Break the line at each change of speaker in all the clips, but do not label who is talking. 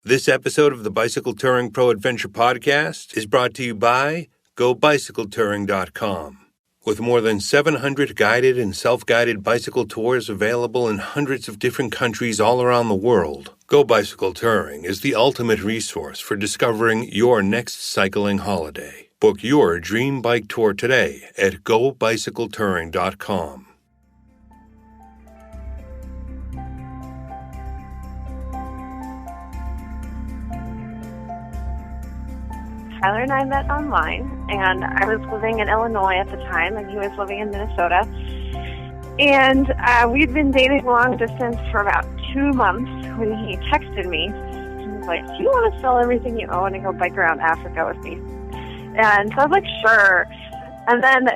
This episode of the Bicycle Touring Pro Adventure Podcast is brought to you by GoBicycleTouring.com. With more than 700 guided and self-guided bicycle tours available in hundreds of different countries all around the world, GoBicycleTouring is the ultimate resource for discovering your next cycling holiday. Book your dream bike tour today at GoBicycleTouring.com.
Tyler and I met online, and I was living in Illinois at the time, and he was living in Minnesota. And we'd been dating long distance for about 2 months when he texted me. He was like, "Do you want to sell everything you own and go bike around Africa with me?" And so I was like, "Sure." And then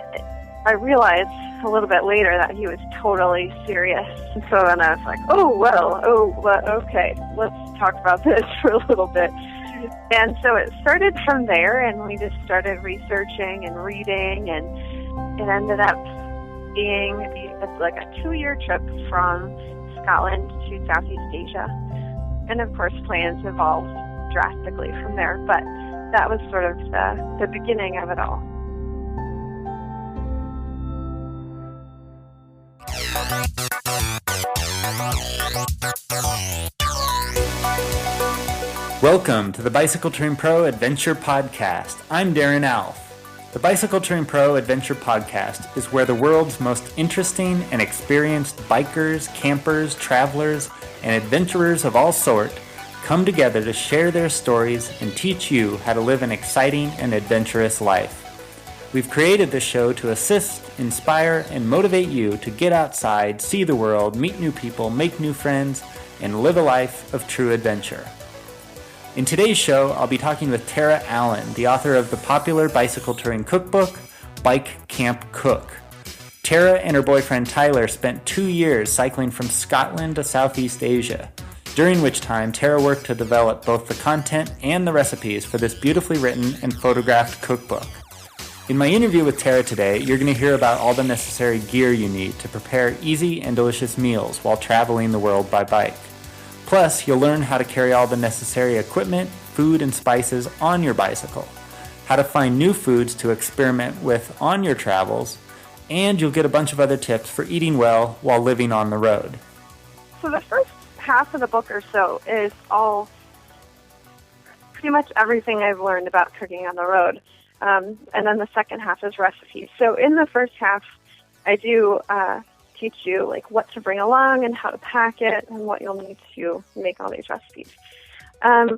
I realized a little bit later that he was totally serious. And so then I was like, okay, let's talk about this for a little bit. And so it started from there, and we just started researching and reading, and it ended up being like a 2-year trip from Scotland to Southeast Asia. And of course, plans evolved drastically from there, but that was sort of the beginning of it all.
Welcome to the Bicycle Touring Pro Adventure Podcast. I'm Darren Alf. The Bicycle Touring Pro Adventure Podcast is where the world's most interesting and experienced bikers, campers, travelers, and adventurers of all sort come together to share their stories and teach you how to live an exciting and adventurous life. We've created this show to assist, inspire, and motivate you to get outside, see the world, meet new people, make new friends, and live a life of true adventure. In today's show, I'll be talking with Tara Allen, the author of the popular bicycle touring cookbook, Bike Camp Cook. Tara and her boyfriend Tyler spent 2 years cycling from Scotland to Southeast Asia, during which time Tara worked to develop both the content and the recipes for this beautifully written and photographed cookbook. In my interview with Tara today, you're going to hear about all the necessary gear you need to prepare easy and delicious meals while traveling the world by bike. Plus, you'll learn how to carry all the necessary equipment, food, and spices on your bicycle, how to find new foods to experiment with on your travels, and you'll get a bunch of other tips for eating well while living on the road.
So the first half of the book or so is all pretty much everything I've learned about cooking on the road. And then the second half is recipes. So in the first half, I do teach you like what to bring along and how to pack it and what you'll need to make all these recipes. I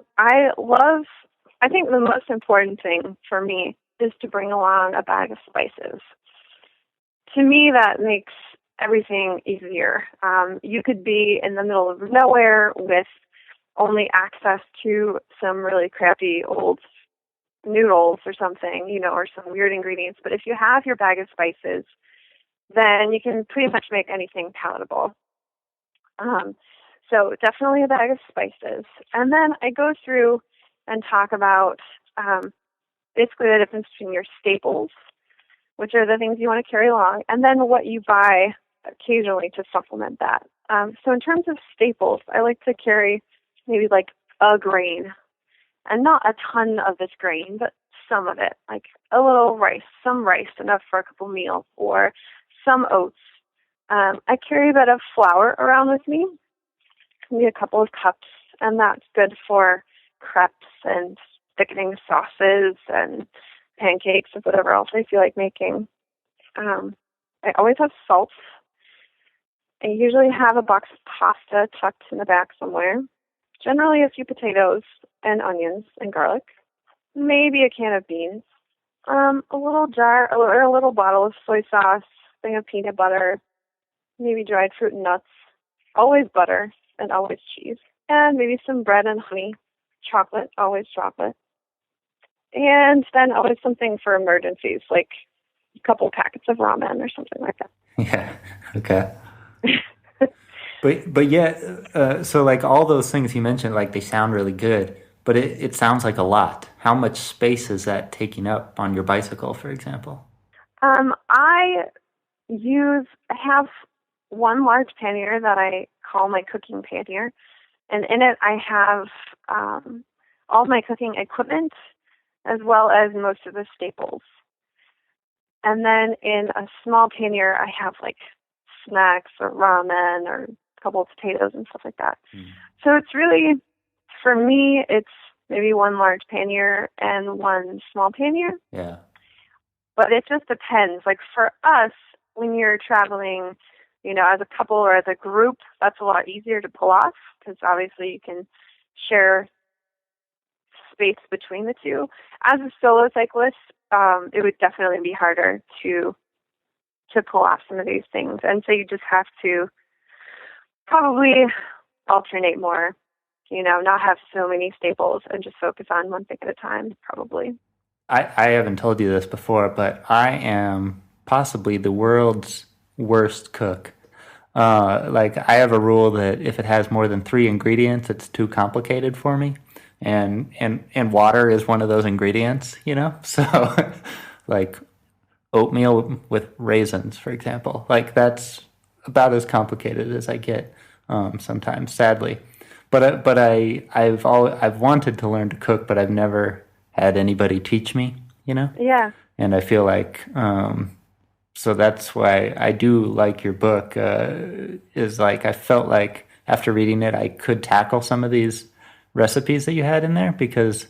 think the most important thing for me is to bring along a bag of spices. To me, that makes everything easier. You could be in the middle of nowhere with only access to some really crappy old noodles or something, or some weird ingredients. But if you have your bag of spices, then you can pretty much make anything palatable. So definitely a bag of spices. And then I go through and talk about basically the difference between your staples, which are the things you want to carry along, and then what you buy occasionally to supplement that. So in terms of staples, I like to carry maybe like a grain, and not a ton of this grain, but some of it, like a little rice, some rice, enough for a couple meals, or some oats. I carry a bit of flour around with me, maybe a couple of cups, and that's good for crepes and thickening sauces and pancakes and whatever else I feel like making. I always have salt. I usually have a box of pasta tucked in the back somewhere, generally a few potatoes and onions and garlic, maybe a can of beans, a little jar or a little bottle of soy sauce, thing of peanut butter, maybe dried fruit and nuts, always butter and always cheese, and maybe some bread and honey, chocolate, always chocolate, and then always something for emergencies, like a couple packets of ramen or something like that.
Yeah, okay. But yeah, so like all those things you mentioned, like they sound really good, but it sounds like a lot. How much space is that taking up on your bicycle, for example?
I have one large pannier that I call my cooking pannier, and in it I have all of my cooking equipment, as well as most of the staples. And then in a small pannier, I have like snacks or ramen or a couple of potatoes and stuff like that. So it's really, for me, it's maybe one large pannier and one small pannier.
Yeah.
But it just depends. Like for us, when you're traveling, as a couple or as a group, that's a lot easier to pull off because obviously you can share space between the two. As a solo cyclist, it would definitely be harder to pull off some of these things. And so you just have to probably alternate more, not have so many staples and just focus on one thing at a time, probably.
I haven't told you this before, but I am possibly the world's worst cook. Like I have a rule that if it has more than 3 ingredients, it's too complicated for me. And water is one of those ingredients, So like oatmeal with raisins, for example, like that's about as complicated as I get sometimes, sadly. But I've wanted to learn to cook, but I've never had anybody teach me,
Yeah.
And I feel like so that's why I do like your book. Is like I felt like after reading it, I could tackle some of these recipes that you had in there because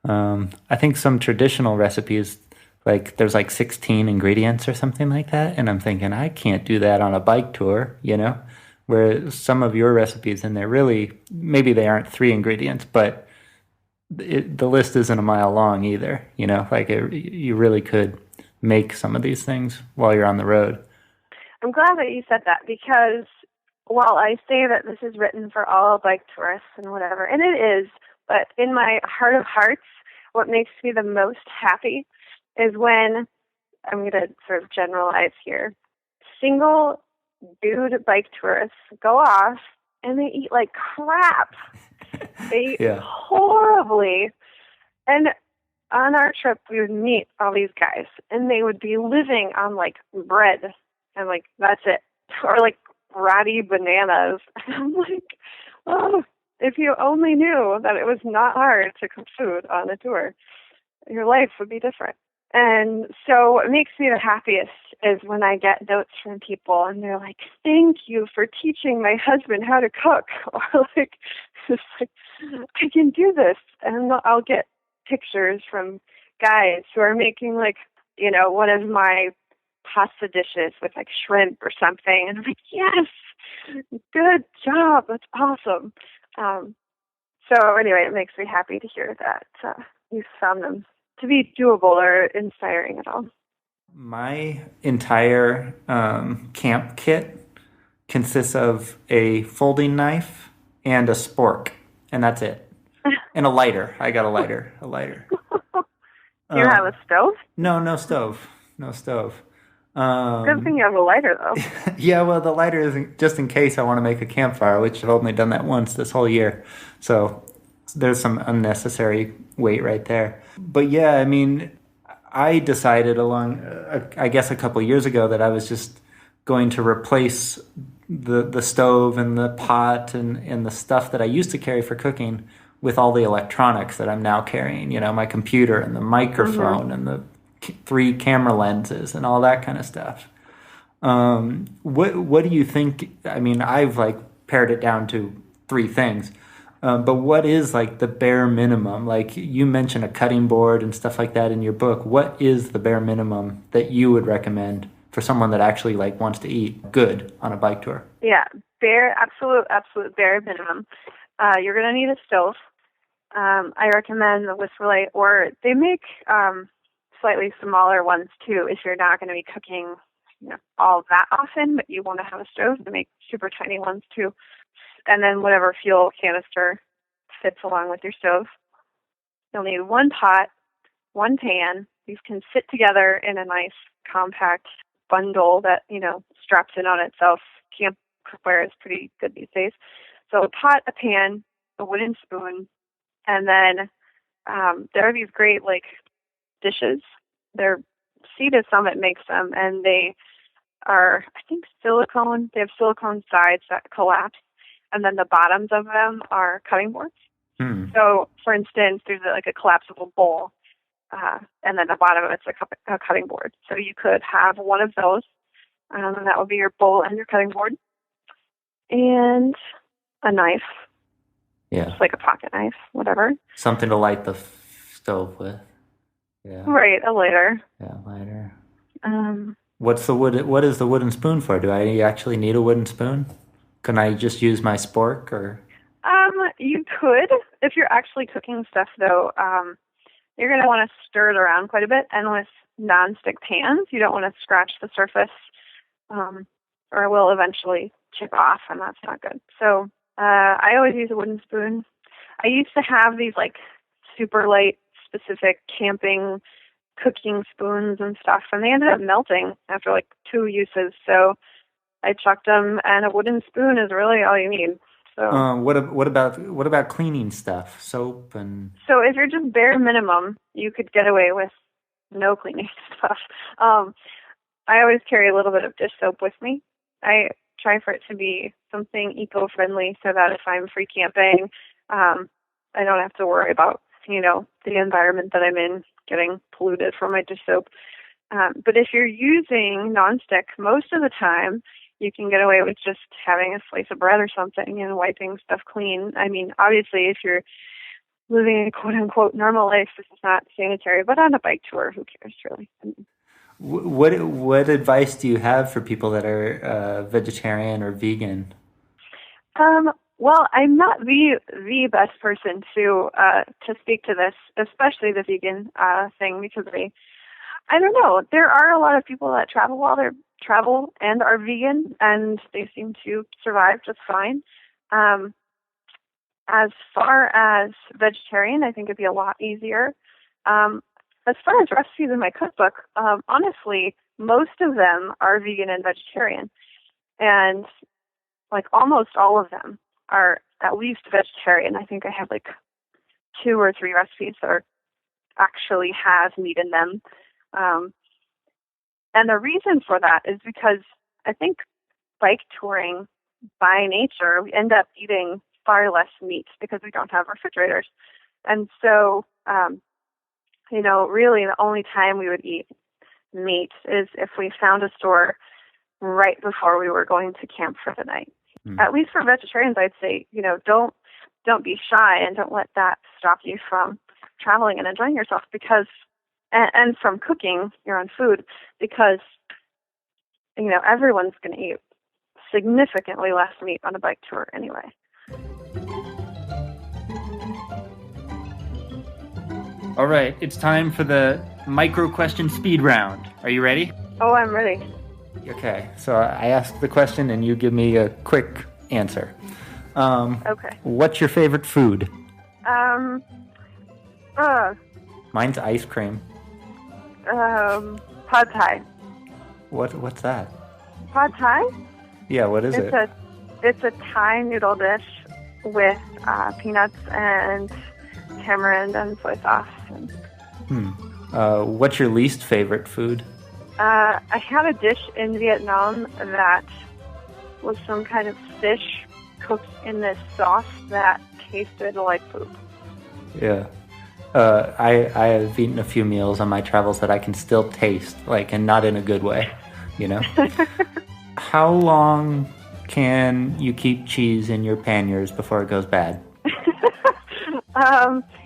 I think some traditional recipes, like there's like 16 ingredients or something like that, and I'm thinking I can't do that on a bike tour, Where some of your recipes in there really, maybe they aren't 3 ingredients, but the list isn't a mile long either, Like you really could make some of these things while you're on the road.
I'm glad that you said that because while I say that this is written for all bike tourists and whatever, and it is, but in my heart of hearts, what makes me the most happy is when, I'm going to sort of generalize here, single dude bike tourists go off and they eat like crap. They eat horribly. And on our trip, we would meet all these guys, and they would be living on like bread, and like that's it, or like ratty bananas. And I'm like, oh, if you only knew that it was not hard to cook food on a tour, your life would be different. And so what makes me the happiest is when I get notes from people and they're like, thank you for teaching my husband how to cook. Or like, it's like, I can do this. And I'll get pictures from guys who are making like, one of my pasta dishes with like shrimp or something. And I'm like, yes, good job. That's awesome. So anyway, it makes me happy to hear that you found them to be doable or inspiring at all.
My entire camp kit consists of a folding knife and a spork, and that's it. And a lighter. I got a lighter.
Do you have a stove?
No stove.
Good thing you have a lighter, though.
Yeah, well, the lighter isn't just in case I want to make a campfire, which I've only done that once this whole year. So there's some unnecessary weight right there. But yeah, I mean, I decided I guess a couple of years ago that I was just going to replace the stove and the pot and the stuff that I used to carry for cooking with all the electronics that I'm now carrying, my computer and the microphone and the 3 camera lenses and all that kind of stuff. What do you think? I mean, I've like pared it down to 3 things. But what is like the bare minimum? Like you mentioned a cutting board and stuff like that in your book. What is the bare minimum that you would recommend for someone that actually like wants to eat good on a bike tour?
Yeah, absolute bare minimum. You're going to need a stove. I recommend the Whistlerite, or they make slightly smaller ones too if you're not going to be cooking all that often, but you want to have a stove. They make super tiny ones too. And then whatever fuel canister fits along with your stove. You'll need 1 pot, 1 pan. These can fit together in a nice compact bundle that, straps in on itself. Camp cookware is pretty good these days. So a pot, a pan, a wooden spoon, and then there are these great like dishes. They're Sea Summit makes them, and they are, I think, silicone. They have silicone sides that collapse. And then the bottoms of them are cutting boards. So, for instance, there's like a collapsible bowl, and then the bottom of it's a cutting board. So you could have one of those, and that would be your bowl and your cutting board, and a knife.
Yeah.
Just like a pocket knife, whatever.
Something to light the stove with. Yeah.
Right, a lighter.
Yeah, lighter.
What
is the wooden spoon for? Do I actually need a wooden spoon? Can I just use my spork or?
You could. If you're actually cooking stuff, though, you're going to want to stir it around quite a bit. And with nonstick pans, you don't want to scratch the surface, or it will eventually chip off, and that's not good. So I always use a wooden spoon. I used to have these like super light, specific camping cooking spoons and stuff, and they ended up melting after like 2 uses. So I chucked them, and a wooden spoon is really all you need. So
what about cleaning stuff, soap and?
So if you're just bare minimum, you could get away with no cleaning stuff. I always carry a little bit of dish soap with me. I try for it to be something eco-friendly so that if I'm free camping, I don't have to worry about, the environment that I'm in getting polluted from my dish soap. But if you're using nonstick, most of the time, you can get away with just having a slice of bread or something and wiping stuff clean. I mean, obviously, if you're living a quote-unquote normal life, this is not sanitary, but on a bike tour, who cares, really?
What advice do you have for people that are vegetarian or vegan?
Well, I'm not the best person to speak to this, especially the vegan thing, because I don't know. There are a lot of people that travel and are vegan, and they seem to survive just fine. As far as vegetarian, I think it'd be a lot easier. As far as recipes in my cookbook, honestly, most of them are vegan and vegetarian. And like almost all of them are at least vegetarian. I think I have like 2 or 3 recipes that actually have meat in them. And the reason for that is because I think bike touring, by nature, we end up eating far less meat because we don't have refrigerators. And so, really the only time we would eat meat is if we found a store right before we were going to camp for the night. At least for vegetarians, I'd say, don't be shy and don't let that stop you from traveling and enjoying yourself because, and from cooking your own food, because, everyone's going to eat significantly less meat on a bike tour anyway.
All right, it's time for the micro question speed round. Are you ready?
Oh, I'm ready.
Okay, so I ask the question and you give me a quick answer.
Okay.
What's your favorite food? Mine's ice cream.
Pad Thai.
What's that?
Pad Thai?
Yeah, what is it?
It's a Thai noodle dish with peanuts and tamarind and soy sauce.
What's your least favorite food?
I had a dish in Vietnam that was some kind of fish cooked in this sauce that tasted like poop.
Yeah. I have eaten a few meals on my travels that I can still taste, and not in a good way, How long can you keep cheese in your panniers before it goes bad?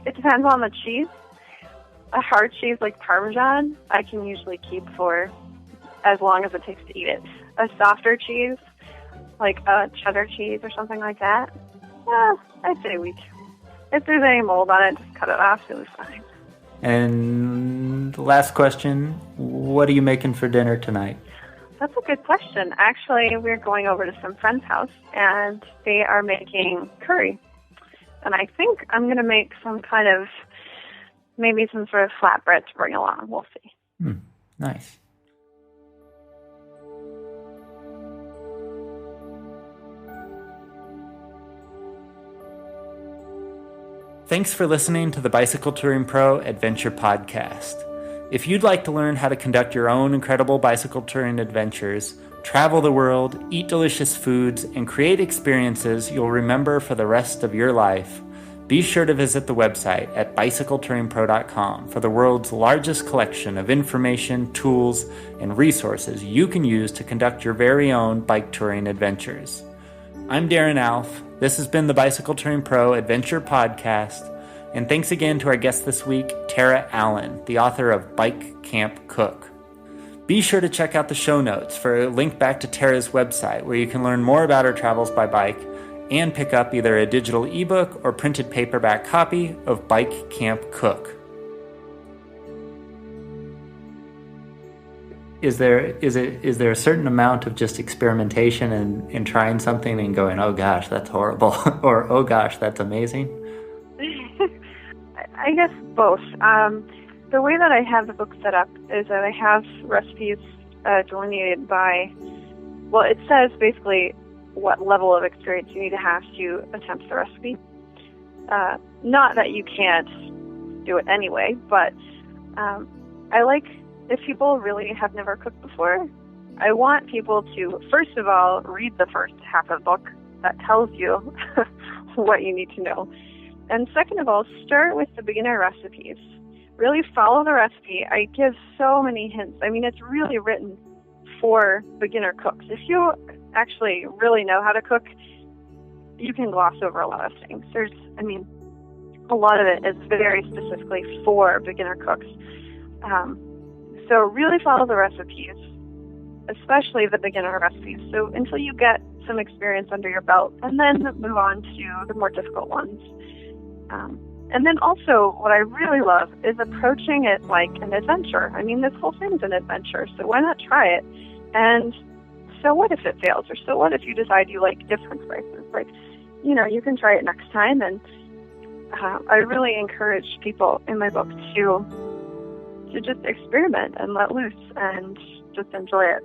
It depends on the cheese. A hard cheese like Parmesan, I can usually keep for as long as it takes to eat it. A softer cheese, like a cheddar cheese or something like that, I'd say a week. If there's any mold on it, just cut it off, it'll be fine.
And last question, what are you making for dinner tonight?
That's a good question. Actually, we're going over to some friend's house, and they are making curry. And I think I'm going to make maybe some sort of flatbread to bring along. We'll see.
Nice. Thanks for listening to the Bicycle Touring Pro Adventure Podcast. If you'd like to learn how to conduct your own incredible bicycle touring adventures, travel the world, eat delicious foods, and create experiences you'll remember for the rest of your life, Be sure to visit the website at bicycletouringpro.com for the world's largest collection of information, tools, and resources you can use to conduct your very own bike touring adventures. I'm Darren Alf. This has been the Bicycle Touring Pro Adventure Podcast, and thanks again to our guest this week, Tara Allen, the author of Bike Camp Cook. Be sure to check out the show notes for a link back to Tara's website where you can learn more about her travels by bike and pick up either a digital ebook or printed paperback copy of Bike Camp Cook. Is there a certain amount of just experimentation and trying something and going, oh gosh, that's horrible, or oh gosh, that's amazing?
I guess both. The way that I have the book set up is that I have recipes delineated by, well, it says basically what level of experience you need to have to attempt the recipe. Not that you can't do it anyway, but I like, if people really have never cooked before, I want people to, first of all, read the first half of the book that tells you what you need to know. And second of all, start with the beginner recipes. Really follow the recipe. I give so many hints. I mean, it's really written for beginner cooks. If you actually really know how to cook, you can gloss over a lot of things. A lot of it is very specifically for beginner cooks. So really follow the recipes, especially the beginner recipes. So until you get some experience under your belt, and then move on to the more difficult ones. And then also, what I really love is approaching it like an adventure. I mean, this whole thing's an adventure, so why not try it? And so what if it fails? Or so what if you decide you like different spices? Like, you can try it next time. And I really encourage people in my book to just experiment and let loose and just enjoy it.